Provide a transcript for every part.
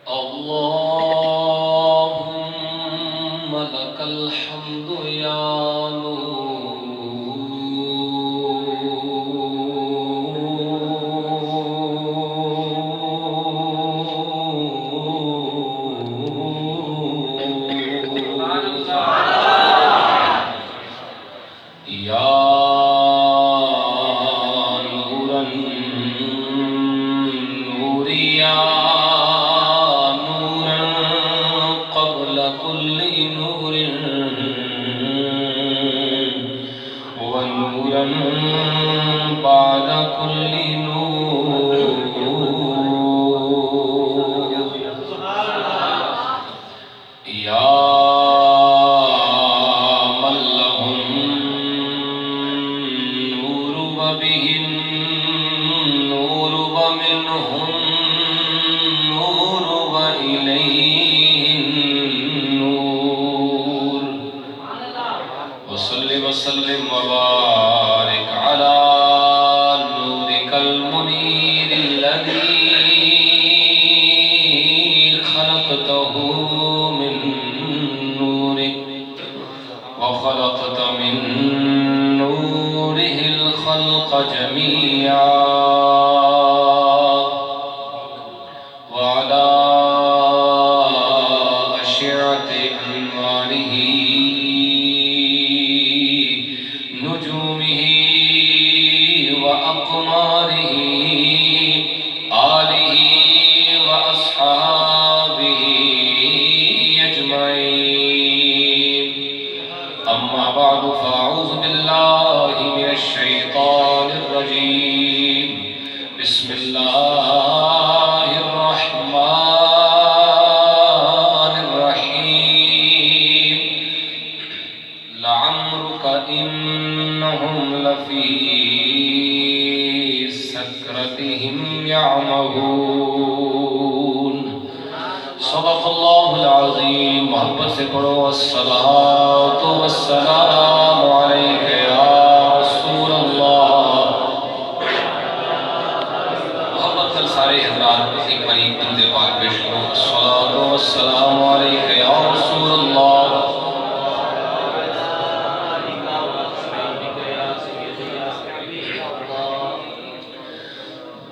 اللهم لك الحمد يا وسلم وبارك على نورك المنير الذي خلقته من نورك وخلقت من نوره الخلق جميعا وعلى أشعة أنواره نجومه وأقماره آله وأصحابه أجمعين أما بعد فأعوذ بالله من الشيطان الرجيم بسم الله الرحمن الرحيم لعمرك إنهم لفي سكرتهم يعمهون صدق الله العظيم محبت سے پڑھو الصلاة والسلام عليك يا رسول الله محبت کل سارے حضرات ایک بار درود پاک پیش کرو الصلاة والسلام عليك يا رسول الله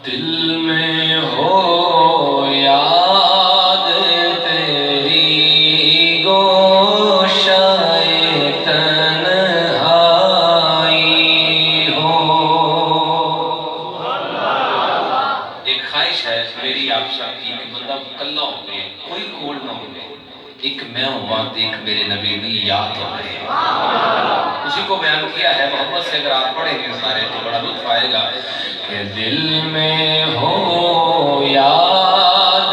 دل میں ہو یاد تیری گوشائے تنہائی ہو ایک خواہش ہے میری آپ سب کی کہ بندہ کلہ ہو گئے کوئی کول نہ ہو گئے ایک میں ہوں بات ایک میرے نبی کی یاد ہو گئے اسی کو بیان کیا ہے محبت سے اگر آپ پڑھیں گے سارے تو بڑا لطف آئے گا کہ دل میں ہو یاد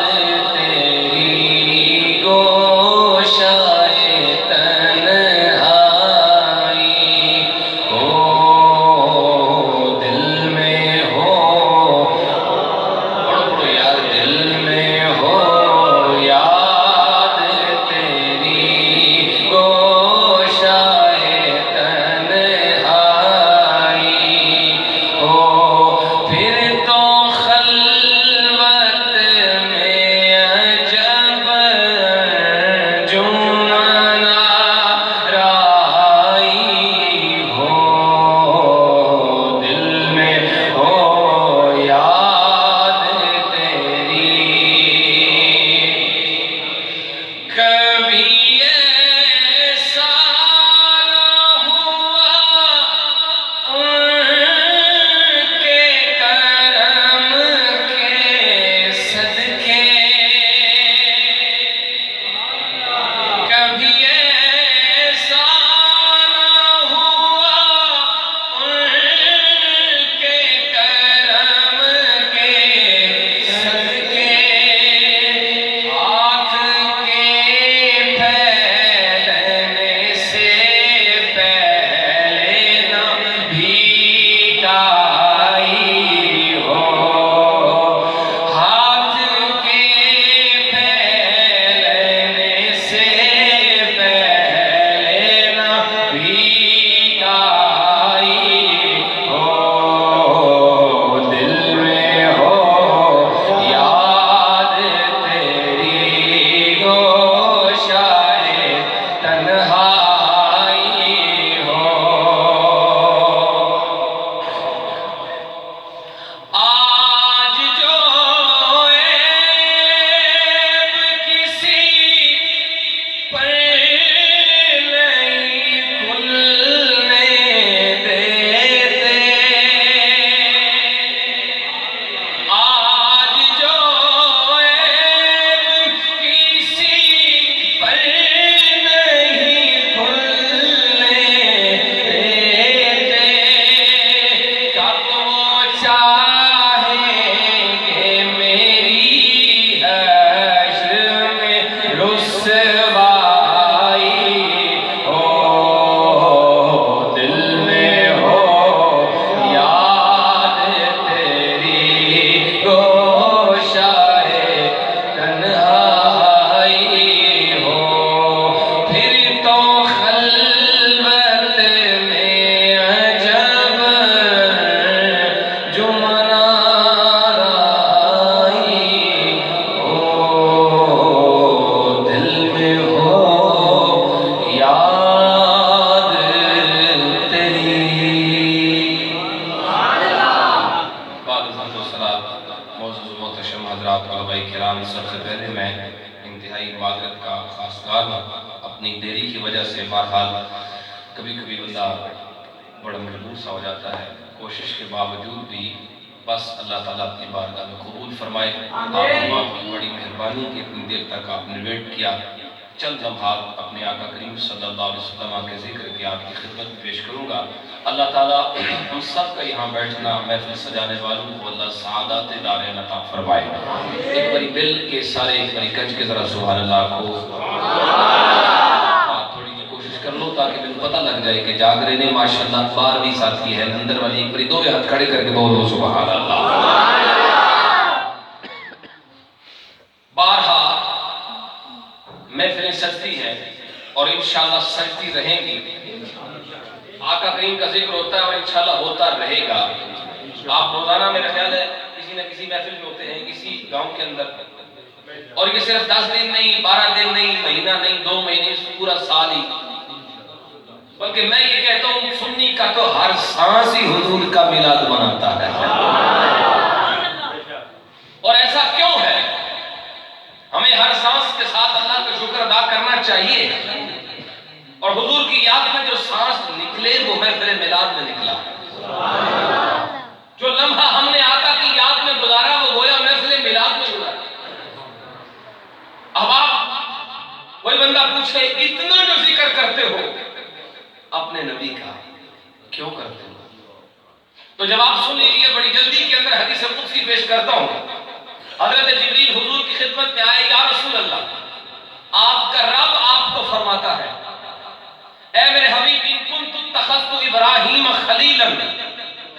تیری گوشائے تنہائی ہو دل میں ہو پڑھو پڑھو یار دل میں ہو یاد تیری گوشائے تنہائی ہو پھر تو معزز محتشم حضرات علماء کرام، سب سے پہلے میں انتہائی معذرت کا خواستگار ہوں اپنی دیری کی وجہ سے۔ بہرحال کبھی کبھی بندہ بڑا مجبور سا ہو جاتا ہے، کوشش کے باوجود بھی بس اللہ تعالیٰ اپنی بارگاہ میں قبول فرمائے۔ آپ کی بڑی مہربانی کہ اتنی دیر تک آپ نے ویٹ کیا۔ چند لمحات اپنے آقا کریم صلی اللہ علیہ وسلم کے ذکر کی آپ کی خدمت میں پیش کروں گا۔ اللہ تعالیٰ ہم سب کا یہاں بیٹھنا، محفل سجانے والوں کو اللہ سعادت دارین عطا فرمائے۔ ایک بڑی دل کے سارے ایک بڑی کج کے ذرا سبحان اللہ کو تھوڑی سی کوشش کر لو تاکہ مجھے پتہ لگ جائے کہ جاگ رہے نے ماشاءاللہ بار بھی ساتھی ہے اندر والی۔ ایک بڑی دو ہاتھ کھڑے کر کے بولو سبحان اللہ۔ بارہا محفلیں سجتی ہیں اور انشاءاللہ سجتی رہیں گی۔ آقا کریم کا ذکر ہوتا ہے اور انشاءاللہ ہوتا رہے گا۔ آپ روزانہ میرا خیال ہے کسی نہ کسی محفل میں ہوتے ہیں کسی گاؤں کے اندر، اور یہ صرف 10 دن نہیں، 12 دن نہیں، مہینہ نہیں، 2 مہینے، پورا سال ہی، بلکہ میں یہ کہتا ہوں سنی کا تو ہر سانس ہی حضور کا میلاد مناتا ہے۔ اور ایسا کیوں ہے؟ ہمیں ہر سانس کے ساتھ اللہ کا شکر ادا کرنا چاہیے، اور حضور کی یاد میں جو سانس نکلے وہ محفل میلاد میں نکلا۔ جو لمحہ ہم نے آقا کی یاد میں گزارا وہ گویا محفل میلاد میں گزارا۔ اب آپ وہی بندہ پوچھے اتنا جو ذکر کرتے ہو اپنے نبی کا کیوں کرتے ہو؟ تو جواب سن لیجیے بڑی جلدی کے اندر حدیث قدسی پیش کرتا ہوں۔ حضرت جبریل حضور کی خدمت میں آئے، یا رسول اللہ آپ کا رب آپ کو فرماتا ہے اے میرے حبیب ان کنت اتخذت ابراہیم خلیلا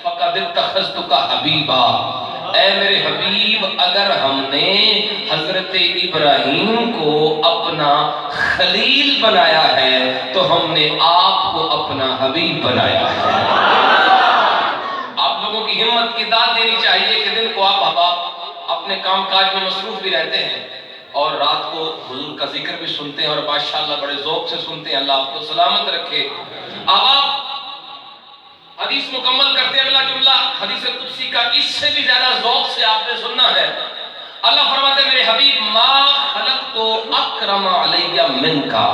فقد اتخذتک حبیبا۔ اے میرے حبیب اگر ہم نے حضرت ابراہیم کو اپنا خلیل بنایا ہے تو ہم نے آپ کو اپنا حبیب بنایا ہے۔ آپ لوگوں کی ہمت کی داد دینی چاہیے کہ دن کو آپ احباب اپنے کام کاج میں مصروف بھی رہتے ہیں اور رات کو حضور کا ذکر بھی سنتے ہیں اور ماشاءاللہ بڑے ذوق سے سنتے ہیں۔ اللہ آپ کو سلامت رکھے۔ اب آپ حدیث مکمل کرتے ہیں، اگلا جملہ حدیث قدسی کا اس سے بھی زیادہ ذوق سے آپ نے سننا ہے۔ اللہ فرماتے ہیں میرے حبیب ما خلقت اکرم علی منکا،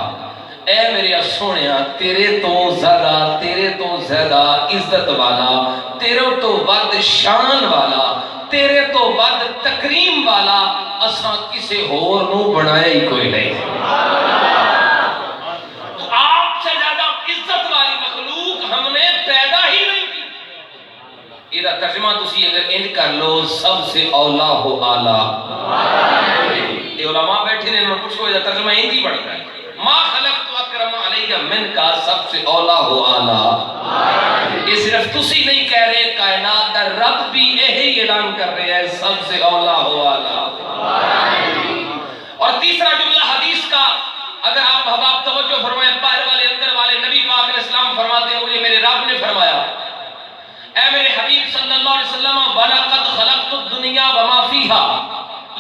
اے میرے سونیا تیرے تو زیادہ عزت والا، تیرے تو ود شان والا، تیرے تو ود تکریم والا اساں کسے اور نو بنایا ہی کوئی نہیں۔ تو آپ سے زیادہ عزت والی مخلوق ہم نے پیدا ہی نہیں کی۔ یہ ترجمہ تسی اگر انج کر لو سب سے اولا ہو آلہ۔ یہ علماء بیٹھے نے انہوں پوچھو یہ ترجمہ انج ہی بڑھتا ہے، ما خلقت اکرم علی من کا سب سے اولا ہو آلہ۔ یہ صرف تسی نہیں کہہ رہے، کائنات دا رب بھی یہی اعلان کر رہے ہیں سب سے اولا ہو آلہ۔ اور تیسرا جملہ حدیث کا اگر آپ احباب توجہ فرمائیں، باہر والے اندر والے، نبی پاک علیہ السلام فرماتے ہیں مجھے میرے رب نے فرمایا اے میرے حبیب صلی اللہ علیہ وسلم وَلَقَدْ خَلَقْتُ الدُّنْيَا وَمَا فِيهَا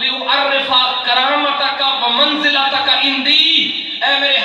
لِأُعَرِّفَ كَرَامَتَكَ وَمَنْزِلَتَكَ عِنْدِي۔ اے میرے